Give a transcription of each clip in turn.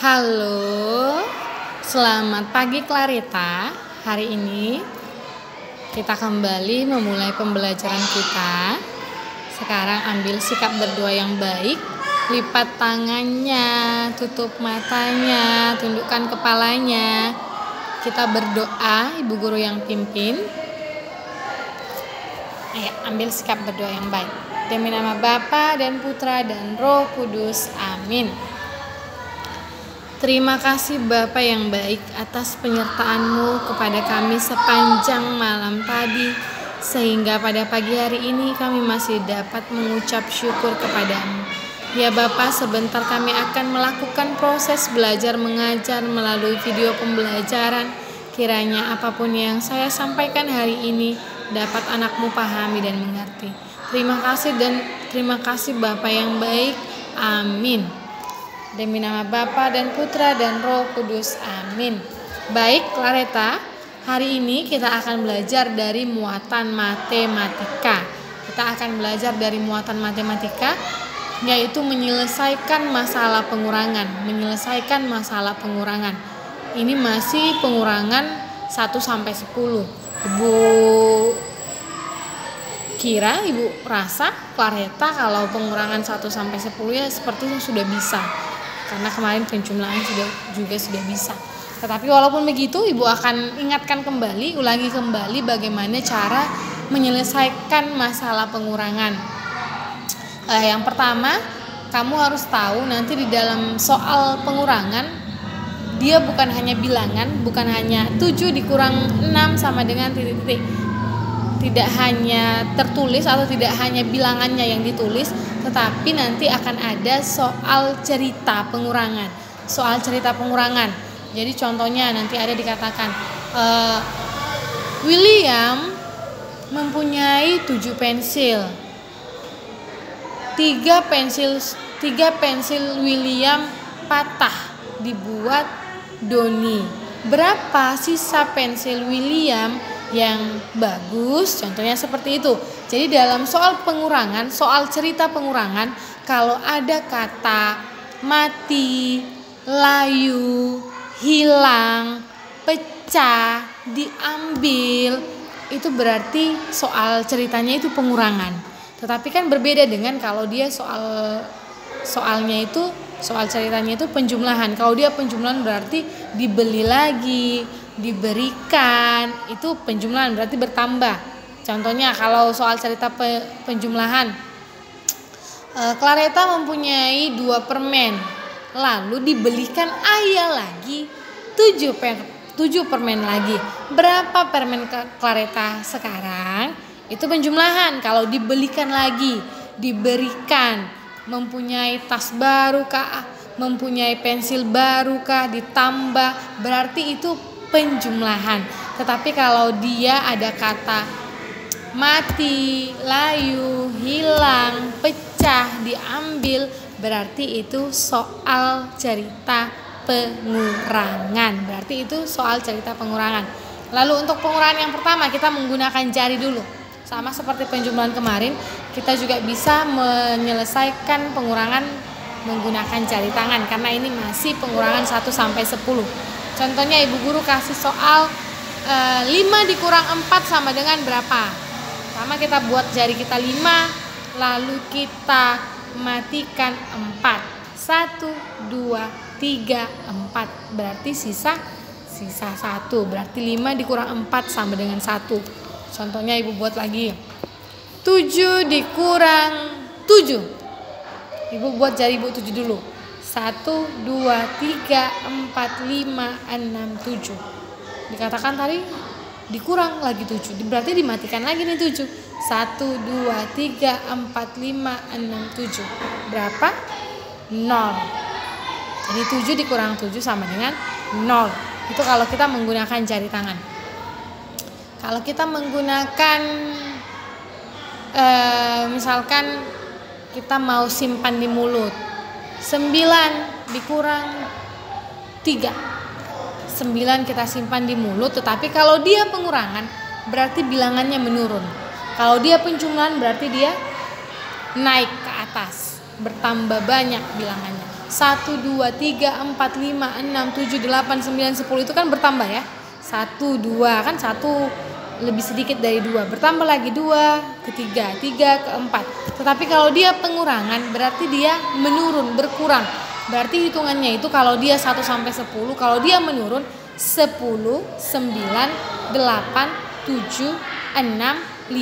Halo, selamat pagi Clarita. Hari ini kita kembali memulai pembelajaran kita. Sekarang ambil sikap berdoa yang baik. Lipat tangannya, tutup matanya, tundukkan kepalanya. Kita berdoa, Ibu Guru yang pimpin. Ayo, ambil sikap berdoa yang baik. Demi nama Bapa dan Putra dan Roh Kudus. Amin. Terima kasih Bapa yang baik atas penyertaan-Mu kepada kami sepanjang malam tadi, sehingga pada pagi hari ini kami masih dapat mengucap syukur kepadamu. Ya Bapa, sebentar kami akan melakukan proses belajar mengajar melalui video pembelajaran. Kiranya apapun yang saya sampaikan hari ini dapat anak-Mu pahami dan mengerti. Terima kasih Bapa yang baik. Amin. Demi nama Bapa dan Putra dan Roh Kudus. Amin. Baik, Clarita, hari ini kita akan belajar dari muatan matematika. Kita akan belajar dari muatan matematika, yaitu menyelesaikan masalah pengurangan. Ini masih pengurangan 1 sampai 10. Ibu rasa Clarita kalau pengurangan 1 sampai 10 ya sepertinya sudah bisa. Karena kemarin penjumlahan juga sudah bisa. Tetapi walaupun begitu, Ibu akan ulangi kembali bagaimana cara menyelesaikan masalah pengurangan. Yang pertama, kamu harus tahu nanti di dalam soal pengurangan, dia bukan hanya bilangan, bukan hanya 7 dikurang 6 sama dengan titik-titik. Tidak hanya tertulis atau tidak hanya bilangannya yang ditulis, tetapi nanti akan ada soal cerita pengurangan. Jadi contohnya nanti ada dikatakan William mempunyai 7 pensil. 3 pensil William patah dibuat Doni. Berapa sisa pensil William yang bagus? Contohnya seperti itu. Jadi dalam soal pengurangan, soal cerita pengurangan, kalau ada kata mati, layu, hilang, pecah, diambil, itu berarti soal ceritanya itu pengurangan. Tetapi kan berbeda dengan kalau dia soal ceritanya itu penjumlahan. Kalau dia penjumlahan berarti dibeli lagi, diberikan, itu penjumlahan berarti bertambah. Contohnya kalau soal cerita penjumlahan, Clarita mempunyai 2 permen, lalu dibelikan ayah lagi 7 permen lagi. Berapa permen Clarita sekarang? Itu penjumlahan. Kalau dibelikan lagi, diberikan, mempunyai tas baru kah, mempunyai pensil baru kah, ditambah, berarti itu penjumlahan. Tetapi kalau dia ada kata mati, layu, hilang, pecah, diambil, berarti itu soal cerita pengurangan. Lalu untuk pengurangan yang pertama kita menggunakan jari dulu. Sama seperti penjumlahan kemarin, kita juga bisa menyelesaikan pengurangan menggunakan jari tangan karena ini masih pengurangan 1 sampai 10. Contohnya Ibu Guru kasih soal 5 dikurang 4 sama dengan berapa? Pertama kita buat jari kita 5, lalu kita matikan 4. 1, 2, 3, 4. Berarti sisa 1. Berarti 5 dikurang 4 sama dengan 1. Contohnya Ibu buat lagi. 7 dikurang 7. Ibu buat jari Ibu 7 dulu. 1, 2, 3, 4, 5, 6, 7. Dikatakan tadi dikurang lagi 7. Berarti dimatikan lagi nih 7. 1, 2, 3, 4, 5, 6, 7. Berapa? 0. Jadi 7 dikurang 7 sama dengan 0. Itu kalau kita menggunakan jari tangan. Kalau kita menggunakan misalkan kita mau simpan di mulut, 9 dikurang 3. 9 kita simpan di mulut, tetapi kalau dia pengurangan berarti bilangannya menurun. Kalau dia penjumlahan berarti dia naik ke atas, bertambah banyak bilangannya. 1, 2, 3, 4, 5, 6, 7, 8, 9, 10 itu kan bertambah ya. 1, 2 kan 1 lebih sedikit dari 2, bertambah lagi 2 ke 3, 3 ke 4. Tetapi kalau dia pengurangan berarti dia menurun, berkurang. Berarti hitungannya itu kalau dia 1 sampai 10, kalau dia menurun 10, 9, 8, 7, 6, 5,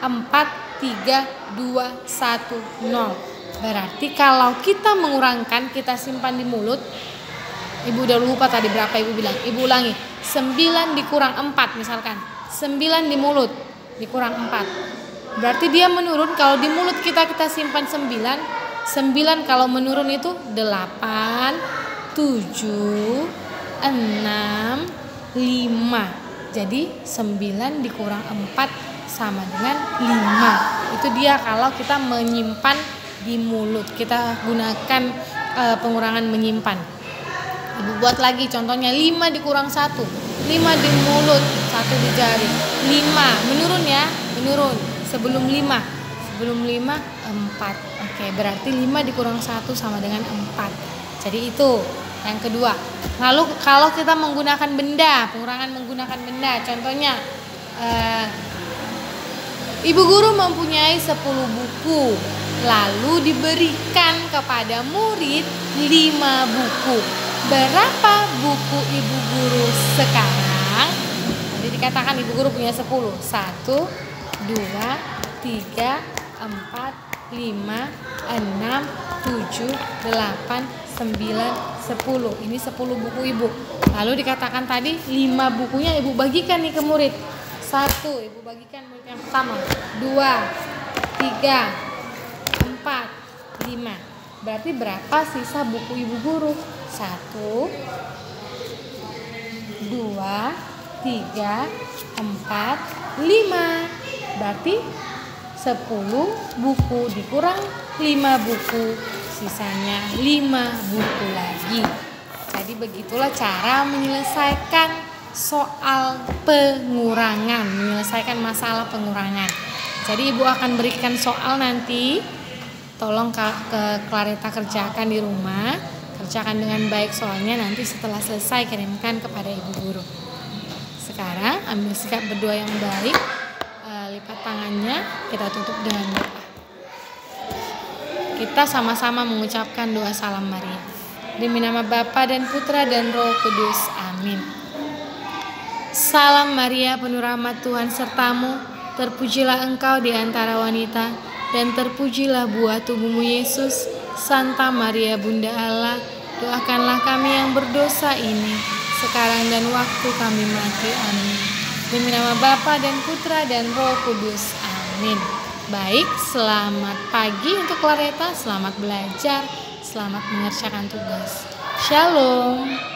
4, 3, 2, 1, 0. Berarti kalau kita mengurangkan, kita simpan di mulut. Ibu udah lupa tadi berapa ibu bilang. Ibu ulangi. 9 dikurang 4 misalkan. 9 di mulut dikurang 4. Berarti dia menurun. Kalau di mulut kita simpan 9. 9 kalau menurun itu 8, 7, 6, 5. Jadi 9 dikurang 4 sama dengan 5. Itu dia kalau kita menyimpan di mulut. Kita gunakan pengurangan menyimpan. Ibu buat lagi contohnya 5 dikurang 1. 5 di mulut, 1 di jari. 5 menurun ya, menurun. Sebelum 5 4. Oke, berarti 5 dikurang 1 sama dengan 4. Jadi itu yang kedua. Lalu kalau kita menggunakan benda, pengurangan menggunakan benda, contohnya ibu guru mempunyai 10 buku, lalu diberikan kepada murid 5 buku. Berapa buku ibu guru sekarang? Jadi dikatakan ibu guru punya 10. 1, 2, 3, 4, 5, 6, 7, 8, 9, 10. Ini 10 buku ibu. Lalu dikatakan tadi 5 bukunya ibu bagikan nih ke murid. 1 ibu bagikan murid yang pertama. 2, 3, 4, 5. Berarti berapa sisa buku ibu guru? 1, 2, 3, 4, 5. Berarti 10 buku dikurang 5 buku, sisanya 5 buku lagi. Jadi begitulah cara menyelesaikan soal pengurangan, menyelesaikan masalah pengurangan. Jadi ibu akan berikan soal nanti, tolong ke Clareta kerjakan di rumah, kerjakan dengan baik soalnya, nanti setelah selesai kirimkan kepada ibu guru. Sekarang ambil sikap berdoa yang baik, lipat tangannya, kita tutup dengan doa. Kita sama-sama mengucapkan doa salam Maria. Demi nama Bapa dan Putra dan Roh Kudus. Amin. Salam Maria, penuh rahmat Tuhan sertamu, terpujilah engkau di antara wanita, dan terpujilah buah tubuhmu Yesus. Santa Maria Bunda Allah, doakanlah kami yang berdosa ini, sekarang dan waktu kami mati. Amin. Demi nama Bapa dan Putra dan Roh Kudus. Amin. Baik, selamat pagi untuk Clareta, selamat belajar, selamat mengerjakan tugas. Shalom.